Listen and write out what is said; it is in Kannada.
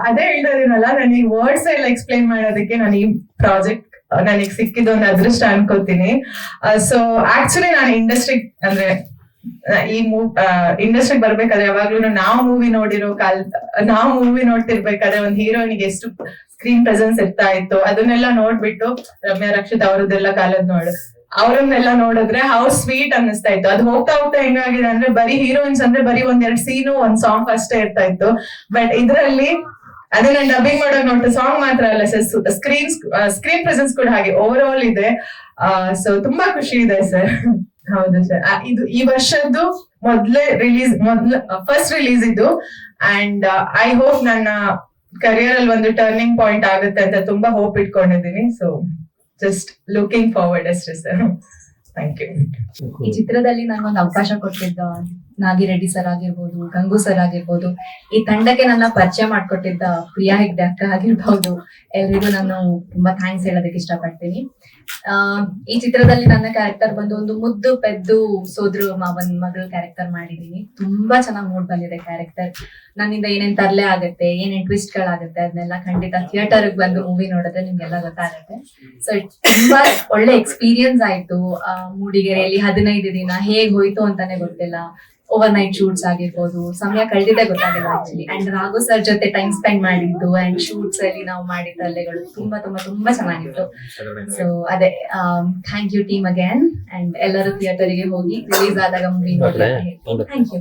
ಅದೇ ಹೇಳ್ದಲ್ಲ, ನನಗೆ ವರ್ಡ್ಸ್ ಎಲ್ಲ ಎಕ್ಸ್ಪ್ಲೈನ್ ಮಾಡೋದಕ್ಕೆ ನಾನು ಈ ಪ್ರಾಜೆಕ್ಟ್ ನನಗೆ ಸಿಕ್ಕಿದ್ದು ಒಂದು ಅದೃಷ್ಟ ಅನ್ಕೋತೀನಿ. ಸೊ ಆಕ್ಚುಲಿ ನಾನು ಅಂದ್ರೆ ಈ ಇಂಡಸ್ಟ್ರಿಗೆ ಬರ್ಬೇಕಾದ್ರೆ ಯಾವಾಗ್ಲೂ ನಾವು ಮೂವಿ ನೋಡ್ತಿರ್ಬೇಕಾದ್ರೆ ಒಂದು ಹೀರೋಯಿನ್ಗೆ ಎಷ್ಟು ಸ್ಕ್ರೀನ್ ಪ್ರೆಸೆನ್ಸ್ ಇರ್ತಾ ಇತ್ತು ಅದನ್ನೆಲ್ಲ ನೋಡ್ಬಿಟ್ಟು ರಮ್ಯಾ ರಕ್ಷಿತ್ ಅವರದ್ದೆಲ್ಲ ಕಾಲದ್ ಅವ್ರನ್ನೆಲ್ಲ ನೋಡಿದ್ರೆ ಹೌ ಸ್ವೀಟ್ ಅನ್ನಿಸ್ತಾ ಇತ್ತು. ಅದು ಹೋಗ್ತಾ ಹೋಗ್ತಾ ಹೆಂಗಾಗಿದೆ ಅಂದ್ರೆ ಬರೀ ಹೀರೋಯಿನ್ಸ್ ಅಂದ್ರೆ ಬರೀ ಒಂದೆರಡು ಸೀನು ಒಂದ್ ಸಾಂಗ್ ಅಷ್ಟೇ ಇರ್ತಾ ಇತ್ತು. ಬಟ್ ಇದ್ರಲ್ಲಿ ಅದೇ ನಾನು ಡಬ್ಬಿಂಗ್ ಮಾಡೋ ನೋಡ್ತಾ ಸಾಂಗ್ ಮಾತ್ರ ಅಲ್ಲ ಸರ್, ಸ್ಕ್ರೀನ್ ಪ್ರೆಸೆನ್ಸ್ ಕೂಡ ಹಾಗೆ ಓವರ್ ಆಲ್ ಇದೆ. ಸೊ ತುಂಬಾ ಖುಷಿ ಇದೆ ಸರ್. ಹೌದು ಸರ್, ಇದು ಈ ವರ್ಷದ್ದು ಫಸ್ಟ್ ರಿಲೀಸ್ ಇದು. ಅಂಡ್ ಐ ಹೋಪ್ ನನ್ನ ಕರಿಯರ್ ಅಲ್ಲಿ ಒಂದು ಟರ್ನಿಂಗ್ ಪಾಯಿಂಟ್ ಆಗುತ್ತೆ ಅಂತ ತುಂಬಾ ಹೋಪ್ ಇಟ್ಕೊಂಡಿದ್ದೀನಿ. ಸೊ ಜಸ್ಟ್ ಲುಕಿಂಗ್ ಫಾರ್ವರ್ಡ್ ಅಷ್ಟೇ ಸರ್. Thank you. ಈ ಚಿತ್ರದಲ್ಲಿ ನನಗೊಂದು ಅವಕಾಶ ಕೊಟ್ಟಿದ್ದ ನಾಗಿರೆಡ್ಡಿ ಸರ್ ಆಗಿರ್ಬೋದು, ಗಂಗು ಸರ್ ಆಗಿರ್ಬೋದು, ಈ ತಂಡಕ್ಕೆ ನನ್ನ ಪರಿಚಯ ಮಾಡ್ಕೊಟ್ಟಿದ್ದ ಪ್ರಿಯಾ ಹೆಗ್ಡೆ ಅಕ್ಕ ಆಗಿರ್ಬೋದು, ಎಲ್ರಿಗೂ ನಾನು ತುಂಬಾ ಥ್ಯಾಂಕ್ಸ್ ಹೇಳೋದಕ್ಕೆ ಇಷ್ಟಪಡ್ತೀನಿ. ಈ ಚಿತ್ರದಲ್ಲಿ ನನ್ನ ಕ್ಯಾರೆಕ್ಟರ್ ಬಂದು ಒಂದು ಮುದ್ದು ಪೆದ್ದು ಸೋದ್ರು ಮಾವನ್ ಮಗಳ ಕ್ಯಾರೆಕ್ಟರ್ ಮಾಡಿದೀನಿ. ತುಂಬಾ ಚೆನ್ನಾಗಿ ಮೂಡ್ ಬಂದಿದೆ ಕ್ಯಾರೆಕ್ಟರ್. ನನ್ನಿಂದ ಏನೇನ್ ತರಲೆ ಆಗುತ್ತೆ, ಏನೇನ್ ಟ್ವಿಸ್ಟ್ ಗಳಾಗುತ್ತೆ ಅದನ್ನೆಲ್ಲ ಖಂಡಿತ ಥಿಯೇಟರ್ ಬಂದು ಮೂವಿ ನೋಡಿದ್ರೆ ನಿಮ್ಗೆಲ್ಲ ಗೊತ್ತಾಗುತ್ತೆ. ಸೊ ತುಂಬಾ ಒಳ್ಳೆ ಎಕ್ಸ್ಪೀರಿಯನ್ಸ್ ಆಯ್ತು. ಮೂಡಿಗೆರೆಯಲ್ಲಿ 15 ದಿನ ಹೇಗ್ ಹೋಯ್ತು ಅಂತಾನೆ ಗೊತ್ತಿಲ್ಲ. ಓವರ್ ನೈಟ್ ಶೂಟ್ಸ್ ಆಗಿರ್ಬೋದು, ಸಮಯ ಕಳೆದಿದ್ದೆ ಗೊತ್ತಾಗಿಲ್ಲ ಆಕ್ಚುಲಿ. ಅಂಡ್ ರಾಘು ಸರ್ ಜೊತೆ ಟೈಮ್ ಸ್ಪೆಂಡ್ ಮಾಡಿದ್ದು ಅಂಡ್ ಶೂಟ್ಸ್ ಅಲ್ಲಿ ನಾವು ಮಾಡಿದ ಅಲ್ಲೆಗಳು ತುಂಬಾ ತುಂಬಾ ತುಂಬಾ ಚೆನ್ನಾಗಿತ್ತು. ಸೊ ಅದೇ thank you team again. And ಎಲ್ಲರೂ ಥಿಯೇಟರ್ಗೆ ಹೋಗಿ ರಿಲೀಸ್ ಆದಾಗ ಮೂವಿ ನೋಡಿ. Thank you.